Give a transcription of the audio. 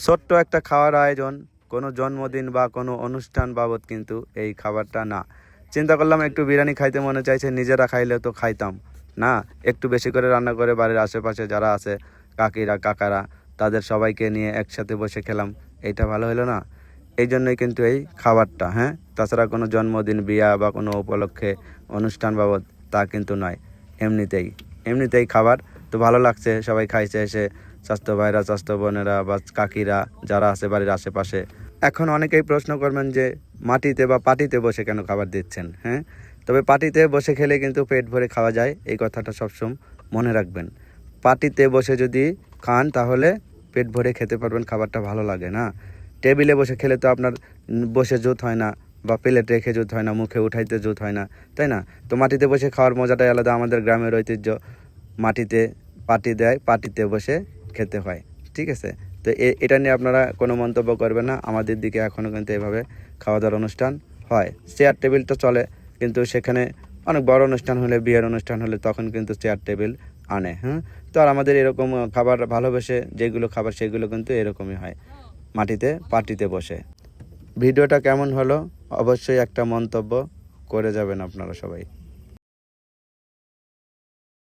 ছোট্ট একটা খাওয়ার আয়োজন, কোনো জন্মদিন বা কোনো অনুষ্ঠান বাবদ কিন্তু এই খাবারটা না। চিন্তা করলাম একটু বিরিয়ানি খাইতে মনে চাইছে, নিজেরা খাইলে তো খাইতাম না, একটু বেশি করে রান্না করে বাড়ির আশেপাশে যারা আছে কাকিরা কাকারা তাদের সবাইকে নিয়ে একসাথে বসে খেলাম। এইটা ভালো হলো না? এই জন্যই কিন্তু এই খাবারটা। হ্যাঁ, তাছাড়া কোনো জন্মদিন বিয়া বা কোনো উপলক্ষে অনুষ্ঠান বাবদ তা কিন্তু নয়, এমনিতেই এমনিতেই খাবার। তো ভালো লাগছে, সবাই খাইছে এসে, স্বাস্থ্য ভাইরা স্বাস্থ্য বোনেরা বা কাকিরা যারা আছে বাড়ির আশেপাশে। এখন অনেকেই প্রশ্ন করবেন যে মাটিতে বা পাটিতে বসে কেন খাবার দিচ্ছেন। হ্যাঁ, তবে পাটিতে বসে খেলে কিন্তু পেট ভরে খাওয়া যায়, এই কথাটা সবসময় মনে রাখবেন। পাটিতে বসে যদি খান তাহলে পেট ভরে খেতে পারবেন, খাবারটা ভালো লাগে না। টেবিলে বসে খেলে তো আপনার বসে জুত হয় না, বা প্লেট রেখে জুত হয় না, মুখে উঠাইতে জুত হয় না, তাই না? তো মাটিতে বসে খাওয়ার মজাটাই আলাদা। আমাদের গ্রামের ঐতিহ্য, মাটিতে পাটি দেয়, পাটিতে বসে খেতে হয়। ঠিক আছে? তো এটা নিয়ে আপনারা কোনো মন্তব্য করবেন না। আমাদের দিকে এখনও কিন্তু এভাবে খাওয়া দাওয়ার অনুষ্ঠান হয়। চেয়ার টেবিলটা চলে, কিন্তু সেখানে অনেক বড় অনুষ্ঠান হলে, বিয়ের অনুষ্ঠান হলে তখন কিন্তু চেয়ার টেবিল আনে। হ্যাঁ, তো আর আমাদের এরকম খাবার ভালোবেসে যেগুলো খাবার সেগুলো কিন্তু এরকমই হয়, মাটিতে পাটিতে বসে। ভিডিওটা কেমন হলো অবশ্যই একটা মন্তব্য করে যাবেন আপনারা সবাই।